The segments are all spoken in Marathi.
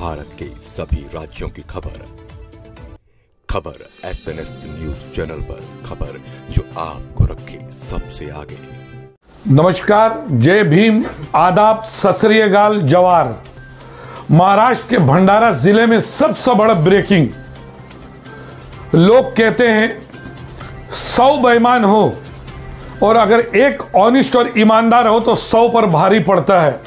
भारत के सभी राज्यों की खबर SNS न्यूज चैनल पर, खबर जो आपको रखे सबसे आगे। नमस्कार, जय भीम, आदाब, सत श्री अकाल, जवार। महाराष्ट्र के भंडारा जिले में सबसे बड़ा ब्रेकिंग। लोग कहते हैं 100 बेईमान हो और अगर एक ऑनेस्ट और ईमानदार हो तो 100 पर भारी पड़ता है,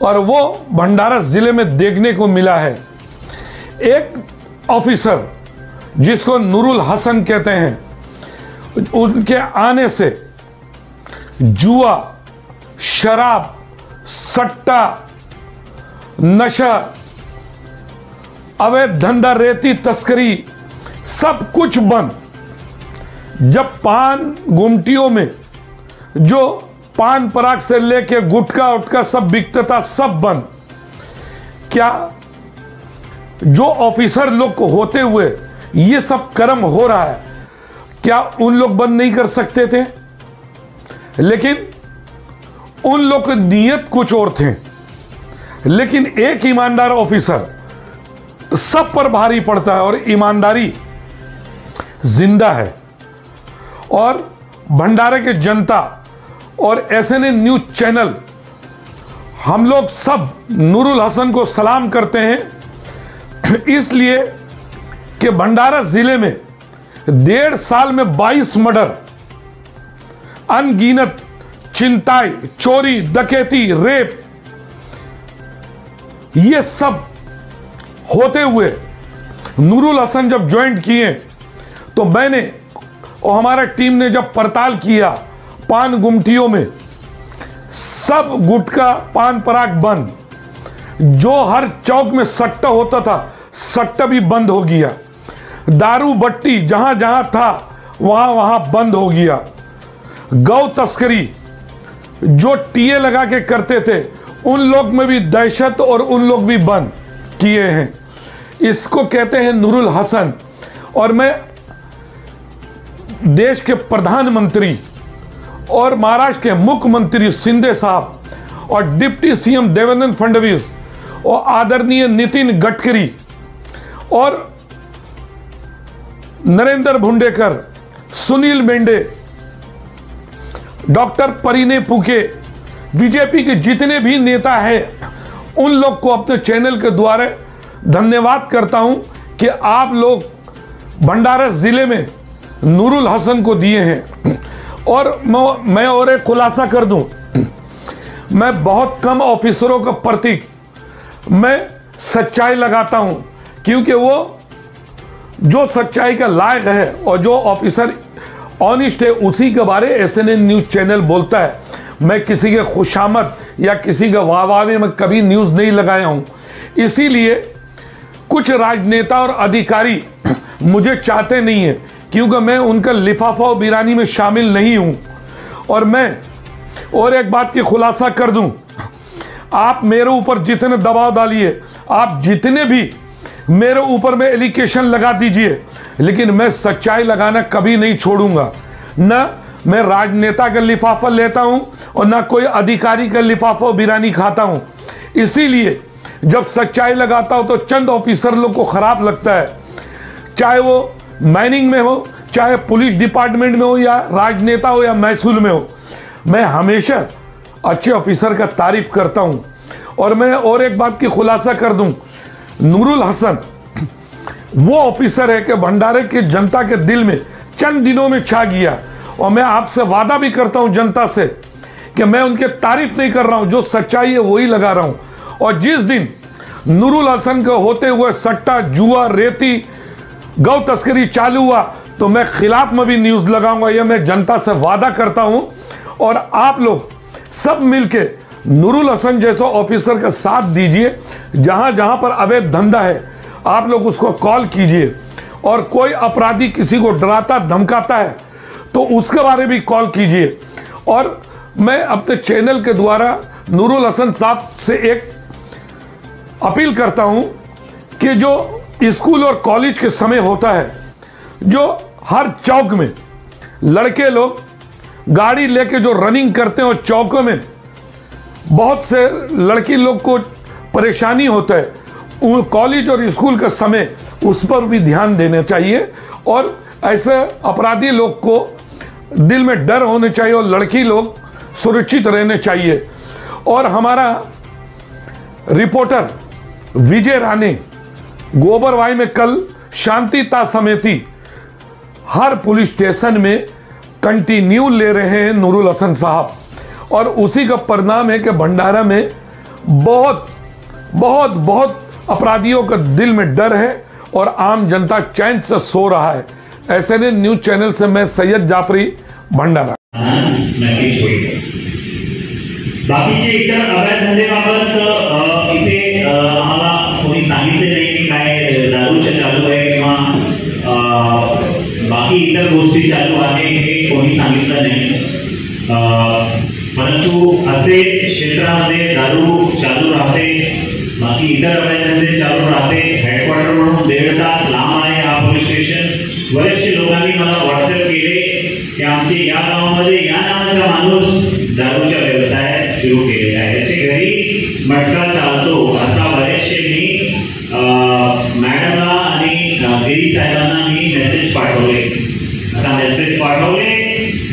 और वो भंडारा जिले में देखने को मिला है। एक ऑफिसर जिसको नूरुल हसन कहते हैं, उनके आने से जुआ, शराब, सट्टा, नशा, अवैध धंधा, रेती तस्करी, सब कुछ बंद। जब पान गुमटियों में जो पान पराग से लेके गुटखा उटका सब बिकता था, सब बंद। क्या जो ऑफिसर लोग को होते हुए ये सब कर्म हो रहा है, क्या उन लोग बंद नहीं कर सकते थे? लेकिन उन लोग की नीयत कुछ और थे। लेकिन एक ईमानदार ऑफिसर सब पर भारी पड़ता है, और ईमानदारी जिंदा है। और भंडारे के जनता और SN न्यूज चैनल, हम लोग सब नूरुल हसन को सलाम करते हैं, इसलिए कि भंडारा जिले में 1.5 साल में 22 मर्डर, अनगिनत चिंताई, चोरी, डकैती, रेप, ये सब होते हुए नूरुल हसन जब ज्वाइन किए तो मैंने और हमारा टीम ने जब पड़ताल किया, पान गुमटियों में सब गुटखा, पान पराग बंद। जो हर चौक में सट्टा होता था, सट्टा भी बंद हो गया। दारू बट्टी जहां जहां था वहां वहां बंद हो गया। गौ तस्करी जो टीए लगा के करते थे, उन लोग में भी दहशत, और उन लोग भी बंद किए हैं। इसको कहते हैं नूरुल हसन। और मैं देश के प्रधानमंत्री और महाराष्ट्र के मुख्यमंत्री शिंदे साहब और डिप्टी CM देवेंद्र फडणवीस और आदरणीय नितिन गडकरी और नरेंद्र भुंडेकर, सुनील मेंढे, डॉक्टर परिणय फुके, बीजेपी के जितने भी नेता हैं, उन लोग को अपने चैनल के द्वारा धन्यवाद करता हूं कि आप लोग भंडारा जिले में नूरुल हसन को दिए हैं। और मैं और एक खुलासा कर दूं, मैं बहुत कम ऑफिसरों का प्रतीक मैं सच्चाई लगाता हूं, क्योंकि वो जो सच्चाई का लायक है और जो ऑफिसर ऑनेस्ट है, उसी के बारे SN न्यूज चैनल बोलता है। मैं किसी के खुशामद या किसी के वाहवाही में कभी न्यूज़ नहीं लगाया हूं। इसीलिए कुछ राजनेता और अधिकारी मुझे चाहते नहीं हैं, क्योंकि मैं उनका लिफाफा और बिरानी में शामिल नहीं हूं। और मैं और एक बात की खुलासा कर दूं, आप मेरे ऊपर जितने दबाव डालिए, आप जितने भी मेरे ऊपर में एलिगेशन लगा दीजिए, लेकिन मैं सच्चाई लगाना कभी नहीं छोड़ूंगा। न मैं राजनेता का लिफाफा लेता हूं और ना कोई अधिकारी का लिफाफा और बिरानी खाता हूं। इसीलिए जब सच्चाई लगाता हूं तो चंद ऑफिसर लोग को खराब लगता है, चाहे वो माइनिंग में हो, चाहे पुलिस डिपार्टमेंट में हो, या राजनेता हो, या महसूल में हो। मैं हमेशा अच्छे ऑफिसर का तारीफ करता हूं। और मैं और एक बात की खुलासा कर दूं, नूरुल हसन वो ऑफिसर है कि भंडारे के जनता के दिल में चंद दिनों में छा गया। और मैं आपसे वादा भी करता हूं जनता से कि मैं उनके तारीफ नहीं कर रहा हूं, जो सच्चाई है वही लगा रहा हूं। और जिस दिन नूरुल हसन के होते हुए सट्टा, जुआ, रेती, गौ तस्करी चालू हुआ, तो मैं खिलाफ में भी न्यूज़ लगाऊंगा। यह मैं जनता से वादा करता हूं। और आप लोग सब मिलके नूरुल हसन जैसा ऑफिसर का साथ दीजिए। जहां जहां पर अवैध धंधा है, आप लोग उसको कॉल कीजिए। और कोई अपराधी किसी को डराता धमकाता है तो उसके बारे में भी कॉल कीजिए। और मैं अपने चैनल के द्वारा नूरुल हसन साहब से एक अपील करता हूं कि जो स्कूल और कॉलेज के समय होता है, जो हर चौक में लड़के लोग गाड़ी लेके जो रनिंग करते हैं और चौकों में बहुत से लड़की लोग को परेशानी होता है, कॉलेज और स्कूल का समय उस पर भी ध्यान देना चाहिए और ऐसे अपराधी लोग को दिल में डर होने चाहिए और लड़की लोग सुरक्षित रहने चाहिए। और हमारा रिपोर्टर विजय राणे गोबरवाई में कल शांतिता समिति हर पुलिस स्टेशन में कंटिन्यू ले रहे हैं नूरुल हसन साहब, और उसी का परिणाम है कि भंडारा में बहुत बहुत बहुत अपराधियों का दिल में डर है और आम जनता चैन से सो रहा है। ऐसे ने न्यूज चैनल से मैं सैयद जाफरी, भंडारा। बाकीचे इतर अवैध धंदेबाबत इथे आम्हाला कोणी सांगितले नाही की काय दारूचे चालू आहे किंवा बाकी इतर गोष्टी चालू आहे हे कोणी सांगितलं नाही, परंतु असे क्षेत्रामध्ये दारू चालू राहते, बाकी इतर अवैध धंदे चालू राहते। हेडक्वार्टर म्हणून 1.5 तास लांब आहे हा पोलीस स्टेशन। बरेचसे लोकांनी मला व्हॉट्सअप केले की आमचे या गावामध्ये या नावाचा माणूस दारूचा व्यवसाय सुरू केलेला आहे, त्याचे घरी मटका चालतो असा बरेचसे मी मॅडमला आणि गिरी साहेबांना मी मेसेज पाठवले। आता मेसेज पाठवले,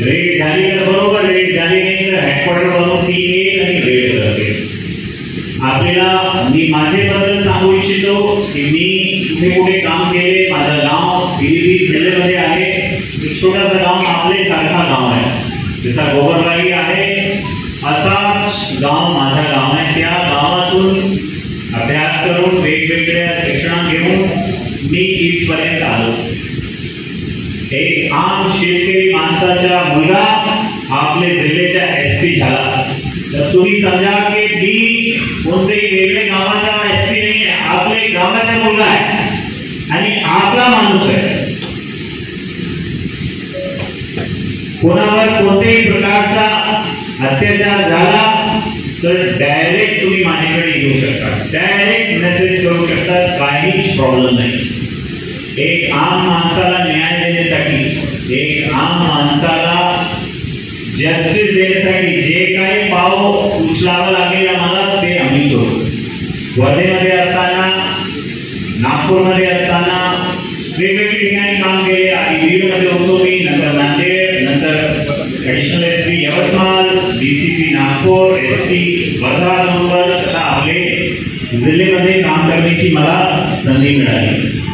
रेड झाली तर बरोबर, रेड झाली नाही तर हेडक्वार्टर वरून ती येईल आणि रेड करते। आपल्याला मी माझेबद्दल सांगू इच्छितो की मी कुठे कुठे काम केले। माझं गाव पिलीभीत जिल्ह्यामध्ये आहे, एक छोटासा गाव आपले सारखा गाव आहे, जसा गोबरवाई आहे असाच गाव माझा गाव आहे। त्या गावातून अभ्यास करून वेगवेगळ्या शिक्षण घेऊन मी इथपर्यंत आलो। एक आम शेतकरी माणसाचा मुलगा आपले जिल्ह्याचा एसपी झाला, तर तुम्ही समजा की मी कोणत्याही वेगळ्या गावाचा एसपी नाही आहे, आपले गावाचा मुलगा आहे आणि आपला माणूस आहे। कोणावर कोणत्याही प्रकारचा अत्याचार झाला तर डायरेक्ट तुम्ही माझ्याकडे येऊ शकता, डायरेक्ट मेसेज करू शकता, काहीच प्रॉब्लेम नाही। एक आम माणसाला न्याय देण्यासाठी, एक आम माणसाला जस्टिस देण्यासाठी जे काही पाव उचलावं लागेल आम्हाला ते आम्ही करू। वर्धेमध्ये असताना, नागपूरमध्ये असताना वेगवेगळ्या ठिकाणी काम केले। आधी बीडमध्ये होतो मी, नंतर नांदेड, नंतर additional SP Yavatmal, DCP Nagpur, SP Wardha, number आता आपले जिल्ह्यामध्ये काम करण्याची मला संधी मिळाली।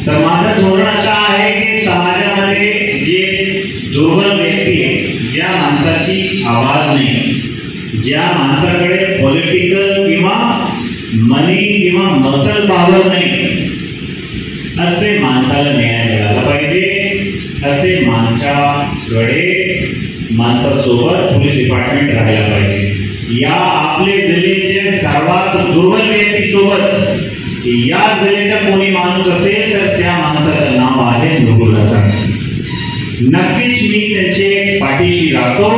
तर माझं धोरण असं आहे की समाजामध्ये जे दुर्बल व्यक्ती आहे, ज्या माणसाची आवाज नाही, ज्या माणसाकडे पॉलिटिकल किंवा मनी किंवा मसल पॉवर नाही, असे माणसाला न्याय मिळाला पाहिजे। असे माणसाकडे माणसासोबत पोलीस डिपार्टमेंट राहायला पाहिजे। या आपले जिल्ह्याचे सर्वात दुर्बल व्यक्ती सोबत या जिल्ह्याचा कोणी माणूस असेल तर त्या माणसाचं नाव आहे नूरुल हसन। नक्कीच मी त्यांचे पाठीशी राहतो,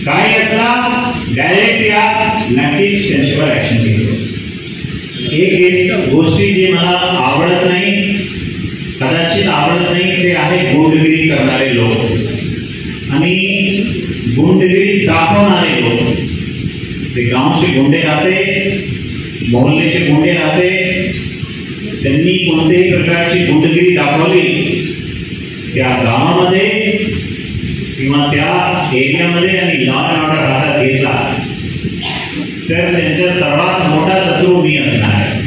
काय असला डायरेक्ट या, नक्कीच त्यांच्यावर ऍक्शन घेतो। एक गोष्टी जी मला आवडत नाही, कदाचित आवडत नाही, ते आहे गुंडगिरी करणारे लोक आणि गुंडगिरी दाखवणारे लोक। ते गावचे गुंडे राहते, मोहल्ल्याचे गुंडे राहते, त्यांनी कोणत्याही प्रकारची गुंडगिरी दाखवली त्या गावामध्ये किंवा त्या एरियामध्ये आणि लॉ अँड ऑर्डर हातात घेतला तर त्यांचा सर्वात मोठा शत्रू मी असणार आहे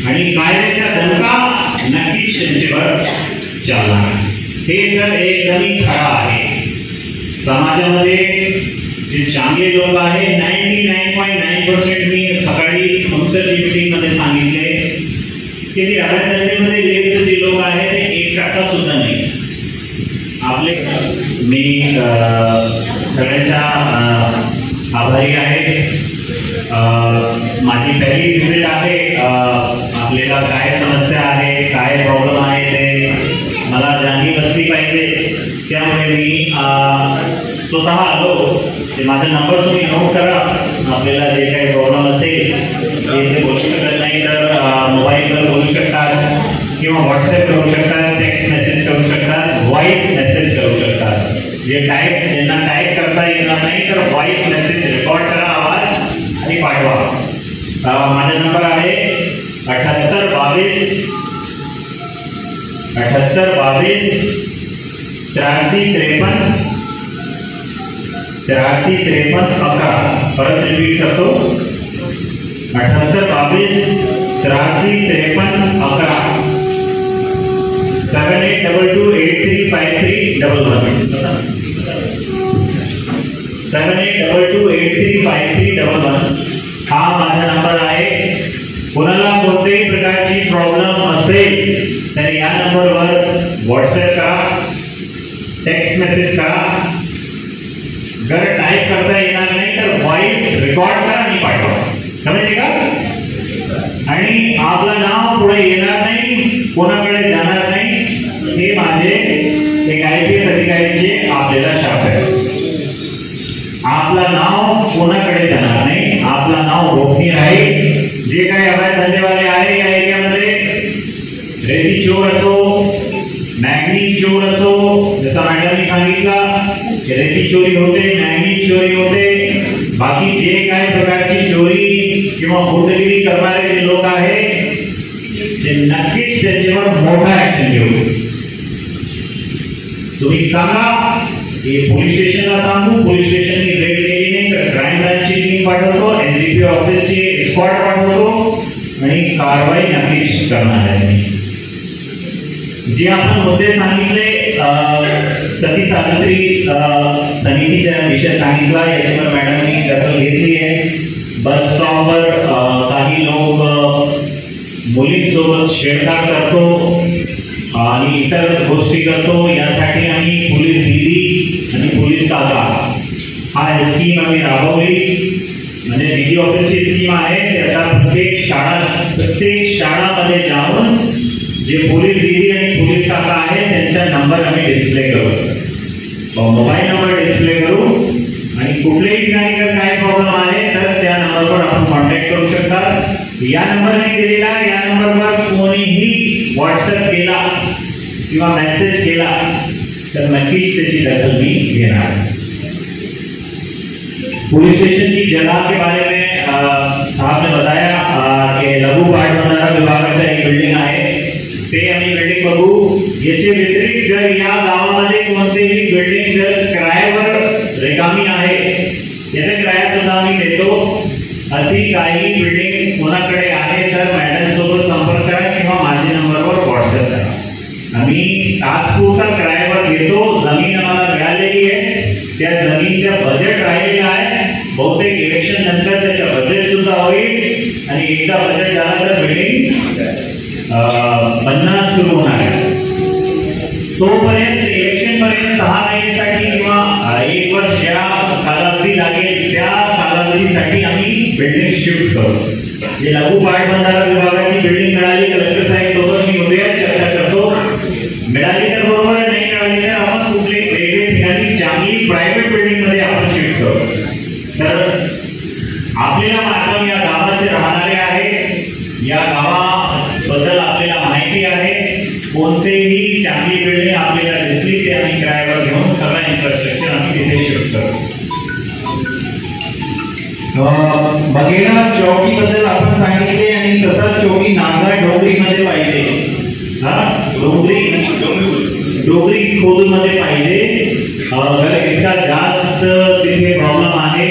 आणि कायद्याचा धमका नक्कीच त्यांच्यावर चालणार। हे तर एकदम खरं आहे। समाजामध्ये जे चांगले लोक आहे 99.9% मी सकाळी कौन्सिलची मीटिंग मध्ये सांगितले की जे अवैध धंद्यामध्ये लिप्त जे लोक आहेत ते 1% सुद्धा नाही। आपले मी सगळ्यांच्या आभारी आहे। माझी पहिली विजिट आहे, आपल्याला काय समस्या आहे, काय प्रॉब्लेम आहे ते मला जाणीव असली पाहिजे, त्यामुळे मी स्वतः आलो। ते माझा नंबर तुम्ही नोट करा, आपल्याला जे काही प्रॉब्लेम असेल ते बोलू शकत नाही तर मोबाईलवर बोलू शकतात किंवा व्हॉट्सअप करू शकतात, टेक्स्ट मेसेज करू शकतात, व्हॉइस मेसेज करू शकतात। जे ज्यांना टाईप करता येणार नाही तर व्हॉइस मेसेज रेकॉर्ड करा आवाज आणि पाठवा। माझा नंबर आहे 7822 8353 11. परत रिपीट करतो 7822 8353 11. 7822835311. 7822835311 हा माझा नंबर आहे. कोणाला कोणत्याही प्रकारची प्रॉब्लेम असेल तर या नंबरवर व्हॉट्सअप करा, टेक्स्ट मेसेज करा. जर टाइप करता येणार नाही तर व्हॉइस रेकॉर्ड करा आणि पाठवा. समजले का? आणि आपलं नाव पुढे येणार नाही, कोणाकडे जाणार नाही. हे माझे एक IPS अधिकाऱ्याचे आपल्याला शाप आहे. आपलं नाव कोणाकडे जाणार नाही, आपलं नाव गोपनीय राहील. जे काही अवैध धंदेवाले आहे या एरियामध्ये, रेती चोर असो, मॅग्नीज चोर असो, जसं मॅडमनी सांगितलं रेती चोरी होते, मॅग्नीज चोरी होते, बाकी जे काही प्रकारची चोरी किंवा गुंडगिरी करणारे जे लोक आहेत ते नक्कीच त्याच्यावर मोठा ऍक्शन घेऊ. तुम्ही सांगा की पोलीस स्टेशनला सांगू, पोलीस स्टेशननी रेड केली नाही तर क्राईम ब्रांचची टीम पाठवतो, SDP ऑफिसची स्क्वॉड पाठवतो आणि कारवाई नक्कीच करणार आहे. जे आपण मुद्दे सांगितले, सती सावित्री समितीच्या विषय सांगितला, याच्यावर मॅडमनी दखल घेतली आहे. बस स्टॉपवर काही लोक मुलींसोबत छेडछाड करतो आणि इतर गोष्टी करतो. यासाठी आम्ही पोलीस दीदी आणि पोलीस काका हा स्कीम आम्ही राबवली. म्हणजे DD ऑफिसची स्कीम आहे. त्याचा प्रत्येक शाळामध्ये जाऊन जे पोलीस दीदी आणि पोलीस काका आहेत त्यांचा नंबर आम्ही डिस्प्ले करू, मोबाईल नंबर डिस्प्ले करू आणि कुठल्याही ठिकाणी जर काय प्रॉब्लेम आहे तर त्या नंबरवर आपण कॉन्टॅक्ट करू शकता. या नंबरने दिलेला, या नंबरवर कोणीही व्हॉट्सअप केला किंवा मेसेज केला तर नक्कीच त्याची दखल मी घेणार. पुलिस स्टेशन की जगह के बारे में साहब ने बताया कि लघु पाटबंधारा विभागाचा एक बिल्डिंग आहे, ते आम्ही बिल्डिंग बघू. याचे व्यतिरिक्त जर या गावामध्ये कोणतेही बिल्डिंग जर किरायावर रिकामी आहे याचा किराया सुद्धा आम्ही देतो. अशी काही बिल्डिंग कोणाकडे आहे तर मॅडम सोबत संपर्क करा किंवा माझ्या नंबरवर व्हॉट्सअप करा. आम्ही तात्पुरता किरायावर घेतो. जमीन आम्हाला मिळालेली आहे, त्या जमीनचं बजेट राहिलेलं आहे. बहुतेक इलेक्शन नंतर त्याचं बजेट सुद्धा होईल आणि एकदा बजेट झाला तर बिल्डिंग बनणं सुरू होणार आहे. तोपर्यंत इलेक्शन पर्यंत 6 महिन्यासाठी किंवा 1 वर्ष या कालावधी लागेल, त्या कालावधीसाठी आम्ही बिल्डिंग शिफ्ट करू. जे लघु पाटबंधारा विभागाची बिल्डिंग मिळाली कलेक्टर साहेब सोबत मी उद्या चर्चा करतो. मिळाली तर बरोबर, नाही मिळाली तर आपण कुठले वेगळे ठिकाणी चांगली प्रायव्हेट बिल्डिंग मध्ये आपण शिफ्ट करू. तर आपल्याला मात्र या गावाचे राहणारे आहे, या गावाबद्दल आपल्याला माहिती आहे. कोणतेही चांगली बिल्डिंग आपल्याला दिसली ते आम्ही किरायावर घेऊन सगळं इन्फ्रास्ट्रक्चर आम्ही तिथे शिफ्ट करू. बघेला चौकी बद्दल आपण सांगितले आणि तसाच चौकी नांदा डोंगरी मध्ये पाहिजे. डोंगरी खोदून मध्ये पाहिजे. इतका जास्त तिथे प्रॉब्लेम आहे.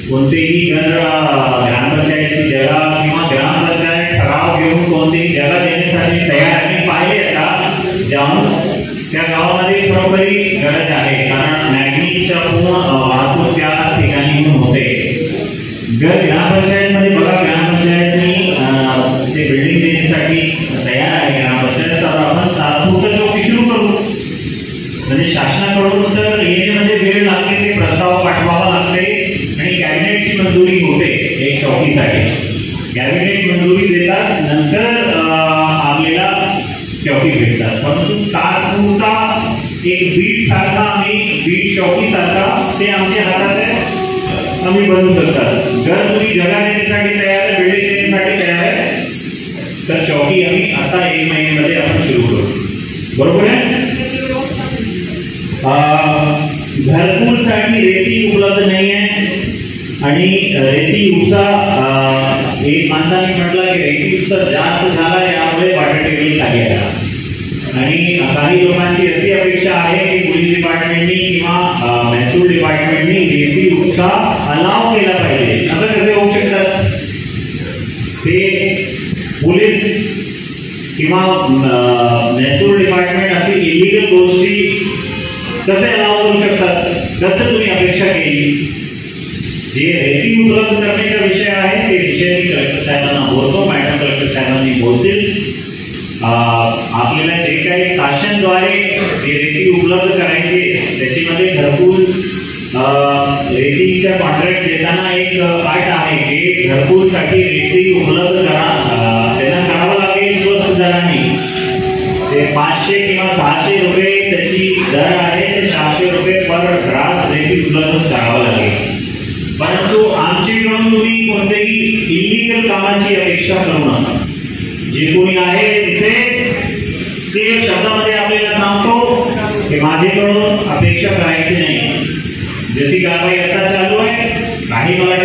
कोणतेही घर ग्रामपंचायतची जागा किंवा ग्रामपंचायत ठराव घेऊन कोणतीही जागा देण्यासाठी तयार आम्ही पाहिले आता जाऊन त्या गावामध्ये प्रॉपरली गरज आहे. कारण मॅग्नीजच्या पूर्ण वाहतूक त्या ठिकाणी होते. जर ग्रामपंचायतमध्ये बघा, ग्रामपंचायतनी ते बिल्डिंग देण्यासाठी तयार आहे ग्रामपंचायत, तर आपण तात्पुरतं चौकी सुरू करू. म्हणजे शासनाकडून तर येण्यामध्ये वेळ लागते, ते प्रस्ताव पाठवावा लागते आणि कॅबिनेटची मंजुरी होते एक चौकीसाठी. कॅबिनेट मंजुरी देतात, नंतर आपल्याला चौकी भेटतात. परंतु तात्पुरता एक बीट सारखा आम्ही बीट चौकी सारखा ते आमच्या हातात आहे, आम्ही बनवू शकतात. जर तुम्ही जगा देण्यासाठी तयार आहे, बिल्डिंग देण्यासाठी तयार आहे तर चौकी आम्ही आता 1 महिन्यामध्ये आपण सुरू करू. बरोबर आहे. घरकुलसाठी रेती उपलब्ध नाही आहे आणि रेती उपसा एक माणसाने म्हटलं की रेती उत्सव जास्त झाला यामुळे वॉटर टेबल खाली आला आणि काही लोकांची अशी अपेक्षा आहे की पोलीस डिपार्टमेंटनी किंवा महसूल डिपार्टमेंटनी रेती उत्सव अलाव केला पाहिजे. असं कसे होऊ शकतात? ते पोलीस किंवा महसूल डिपार्टमेंट अशी इलिगल गोष्टी कसे अलाव करू शकतात? कसं तुम्ही अपेक्षा केली? जे रेती उपलब्ध करण्याचा विषय आहे ते विषय मी कलेक्टर साहेबांना बोलतो, मॅडम कलेक्टर साहेबांनी बोलतील. आपल्याला जे काही शासनद्वारे जे रेती उपलब्ध करायचे त्याच्यामध्ये घरकुल रेतीच्या कॉन्ट्रॅक्ट देताना एक अट आहे की घरकुलसाठी रेती उपलब्ध त्यांना करावं लागेल स्वसुधारांनी. ते 500 किंवा 600 रुपये त्याची दर आहे, ते 600 रुपये पर ग्रास रेती उपलब्ध करावं लागेल. परंतु आमच्याकडून तुम्ही कोणत्याही इलिगल कामाची अपेक्षा करू नका. जे कोणी आहे तिथे ते शब्दामध्ये आपल्याला सांगतो की माझ्याकडून अपेक्षा करायची नाही. जशी कारवाई आता चालू आहे, काही मला